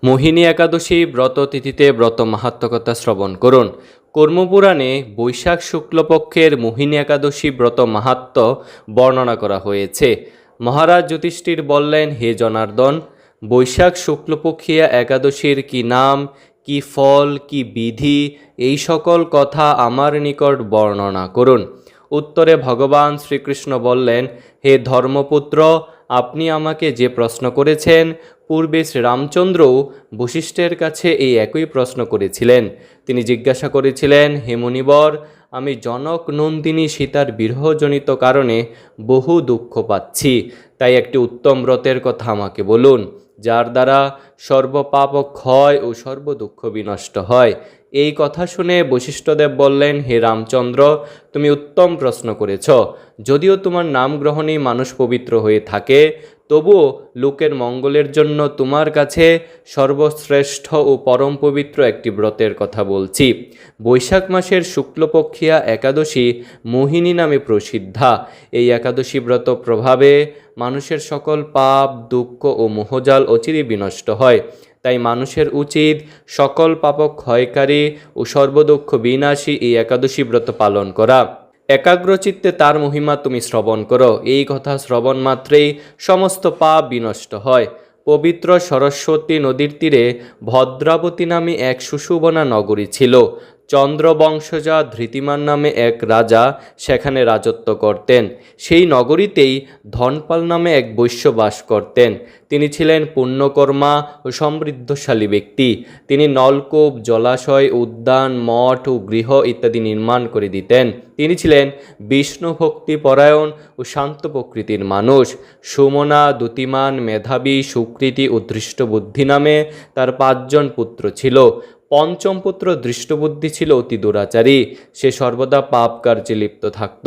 মোহিনী একাদশী ব্রত তিথিতে ব্রত মাহাত্ম্য কথা শ্রবণ করুন। কর্মপুরাণে বৈশাখ শুক্লপক্ষের মোহিনী একাদশী ব্রত মাহাত্ম্য বর্ণনা করা হয়েছে। মহারাজ যুধিষ্ঠির বললেন, হে জনার্দন, বৈশাখ শুক্লপক্ষিয়া একাদশীর কি নাম, কি ফল, কি বিধি, এই সকল কথা আমার নিকট বর্ণনা করুন। উত্তরে ভগবান শ্রীকৃষ্ণ বললেন, হে ধর্মপুত্র, আপনি আমাকে যে প্রশ্ন করেছেন, পূর্বে শ্রীরামচন্দ্রও বশিষ্ঠের কাছে এই একই প্রশ্ন করেছিলেন। তিনি জিজ্ঞাসা করেছিলেন, হে মুনিবর, আমি জনক নন্দিনী সীতার বিরহজনিত কারণে বহু দুঃখ পাচ্ছি, তাই একটি উত্তম ব্রতের কথা আমাকে বলুন, যার দ্বারা সর্বপাপ ক্ষয় ও সর্বদুঃখ বিনষ্ট হয়। এই কথা শুনে বশিষ্ঠদেব বললেন, হে রামচন্দ্র, তুমি উত্তম প্রশ্ন করেছ। যদিও তোমার নাম গ্রহণেই মানুষ পবিত্র হয়ে থাকে, তবুও লোকের মঙ্গলের জন্য তোমার কাছে সর্বশ্রেষ্ঠ ও পরম পবিত্র একটি ব্রতের কথা বলছি। বৈশাখ মাসের শুক্লপক্ষিয়া একাদশী মোহিনী নামে প্রসিদ্ধা। এই একাদশী ব্রত প্রভাবে মানুষের সকল পাপ, দুঃখ ও মোহজাল অচিরে বিনষ্ট হয়। তাই মানুষের উচিত সকল পাপ ক্ষয়কারী ও সর্বদুঃখ বিনাশী এই একাদশী ব্রত পালন করা। একাগ্রচিত্তে তার মহিমা তুমি শ্রবণ করো। এই কথা শ্রবণ মাত্রেই সমস্ত পাপ বিনষ্ট হয়। পবিত্র সরস্বতী নদীর তীরে ভদ্রাবতী নামে এক সুশোভনা নগরী ছিল। চন্দ্রবংশজা ধৃতিমান নামে এক রাজা সেখানে রাজত্ব করতেন। সেই নগরীতেই ধনপাল নামে এক বৈশ্য বাস করতেন। তিনি ছিলেন পুণ্যকর্মা ও সমৃদ্ধশালী ব্যক্তি। তিনি নলকূপ, জলাশয়, উদ্যান, মঠ ও গৃহ ইত্যাদি নির্মাণ করে দিতেন। তিনি ছিলেন বিষ্ণু ভক্তি পরায়ণ ও শান্ত প্রকৃতির মানুষ। সুমনা, দ্যুতিমান, মেধাবী, সুকৃতি ও দৃষ্টবুদ্ধি নামে তার 5 জন পুত্র ছিল। পঞ্চম পুত্র দৃষ্টবুদ্ধি ছিল অতি দুরাচারী। সে সর্বদা পাপ কার্যে লিপ্ত থাকত।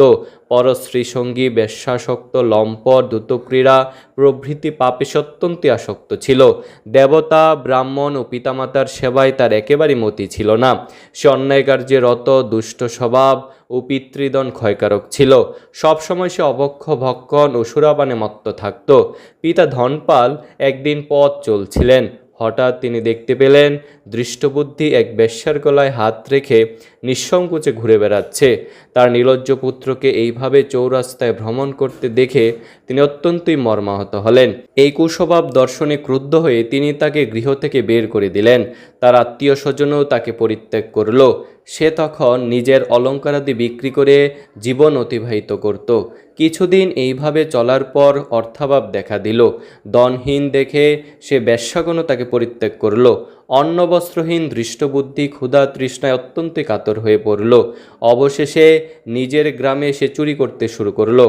পরশ্রীসঙ্গী, বেশ্যাসক্ত, লম্পট, দ্রুতক্রীড়া প্রভৃতি পাপে অত্যন্ত আসক্ত ছিল। দেবতা, ব্রাহ্মণ ও পিতামাতার সেবায় তার একেবারেই মতি ছিল না। সে অন্যায় কার্যে রত, দুষ্ট স্বভাব ও পিতৃদন ক্ষয়কারক ছিল। সবসময় সে অভক্ষ, ভক্ষণ ও সুরাপানে মত্ত থাকত। পিতা ধনপাল একদিন পথ চলছিলেন। হঠাৎ তিনি দেখতে পেলেন দৃষ্টবুদ্ধি এক বেশ্যার গলায় হাত রেখে নিঃসংকোচে ঘুরে বেড়াচ্ছে। তার নির্লজ্জ পুত্রকে এইভাবে চৌরাস্তায় ভ্রমণ করতে দেখে তিনি অত্যন্তই মর্মাহত হলেন। এই কুস্বভাব দর্শনে ক্রুদ্ধ হয়ে তিনি তাকে গৃহ থেকে বের করে দিলেন। তার আত্মীয় স্বজনও তাকে পরিত্যাগ করল। সে তখন নিজের অলঙ্কারাদি বিক্রি করে জীবন অতিবাহিত করত। কিছুদিন এইভাবে চলার পর অর্থাভাব দেখা দিল। দনহীন দেখে সে বেশ্যাগণও তাকে পরিত্যাগ করল। অন্নবস্ত্রহীন দৃষ্টবুদ্ধি ক্ষুধা তৃষ্ণায় অত্যন্ত কাতর হয়ে পড়ল। অবশেষে নিজের গ্রামে সে চুরি করতে শুরু করল।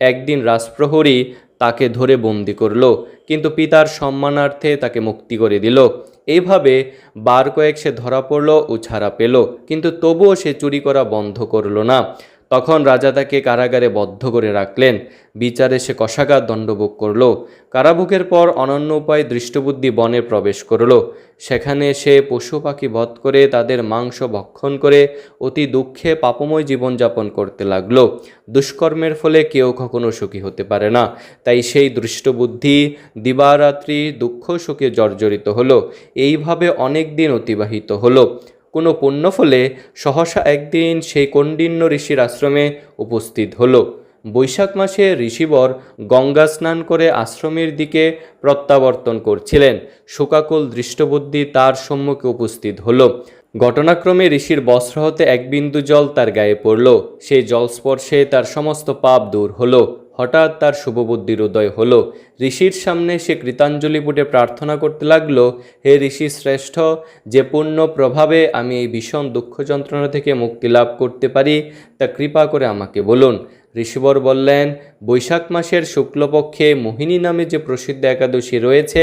একদিন রাজপ্রহরী তাকে ধরে বন্দি করল, কিন্তু পিতার সম্মানার্থে তাকে মুক্তি করে দিল। এইভাবে বার কয়েক সে ধরা পড়ল ও ছাড়া পেল, কিন্তু তবুও সে চুরি করা বন্ধ করল না। তখন রাজা তাকে কারাগারে বদ্ধ করে রাখলেন। বিচারে সে কষাঘাত দণ্ডভোগ করল। কারাভোগের পর অনন্য উপায়ে দৃষ্টবুদ্ধি বনে প্রবেশ করল। সেখানে সে পশু পাখি বধ করে তাদের মাংস ভক্ষণ করে অতি দুঃখে পাপময় জীবনযাপন করতে লাগলো। দুষ্কর্মের ফলে কেউ কখনো সুখী হতে পারে না। তাই সেই দৃষ্টবুদ্ধি দিবারাত্রি দুঃখ সুখে জর্জরিত হলো। এইভাবে অনেক দিন অতিবাহিত হলো। কোনো পুণ্যফলে সহসা একদিন সেই কৌণ্ডিন্য ঋষির আশ্রমে উপস্থিত হলো। বৈশাখ মাসে ঋষিবর গঙ্গা স্নান করে আশ্রমের দিকে প্রত্যাবর্তন করছিলেন। শোকাকুল দৃষ্টবুদ্ধি তার সম্মুখে উপস্থিত হলো। ঘটনাক্রমে ঋষির বস্ত্র হতে এক বিন্দু জল তার গায়ে পড়ল। সেই জলস্পর্শে তার সমস্ত পাপ দূর হলো। হঠাৎ তার শুভবুদ্ধির উদয় হলো। ঋষির সামনে সে কৃতাঞ্জলি পুটে প্রার্থনা করতে লাগলো, হে ঋষি শ্রেষ্ঠ, যে পুণ্য প্রভাবে আমি এই ভীষণ দুঃখ যন্ত্রণা থেকে মুক্তি লাভ করতে পারি, তা কৃপা করে আমাকে বলুন। ঋষিবর বললেন, বৈশাখ মাসের শুক্লপক্ষে মোহিনী নামে যে প্রসিদ্ধ একাদশী রয়েছে,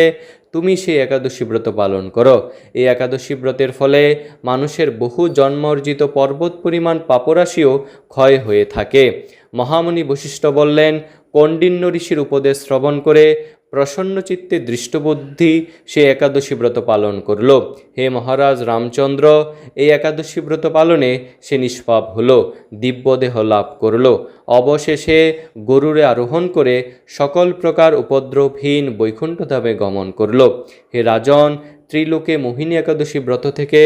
তুমি সেই একাদশী ব্রত পালন করো। এই একাদশী ব্রতের ফলে মানুষের বহু জন্ম অর্জিত পর্বত পরিমাণ পাপরাশিও ক্ষয় হয়ে থাকে। মহামুনি বশিষ্ঠ বললেন, কৌণ্ডিন্য ঋষির উপদেশ শ্রবণ করে প্রসন্ন চিত্তে দৃষ্টবুদ্ধি সে একাদশী ব্রত পালন করল। হে মহারাজ রামচন্দ্র, এই একাদশী ব্রত পালনে সে নিষ্পাপ হল, দিব্যদেহ লাভ করল। অবশেষে গরুরে আরোহণ করে সকল প্রকার উপদ্রবহীন বৈকুণ্ঠধামে গমন করল। হে রাজন, ত্রিলোকে মোহিনী একাদশী ব্রত থেকে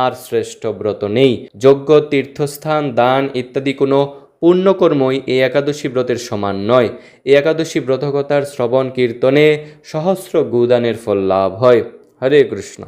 আর শ্রেষ্ঠ ব্রত নেই। যজ্ঞ, তীর্থস্থান, দান ইত্যাদি কোনো পুণ্যকর্মই এই একাদশী ব্রতের সমান নয়। এই একাদশী ব্রতকথার শ্রবণ কীর্তনে সহস্র গোদানের ফল লাভ হয়। হরে কৃষ্ণ।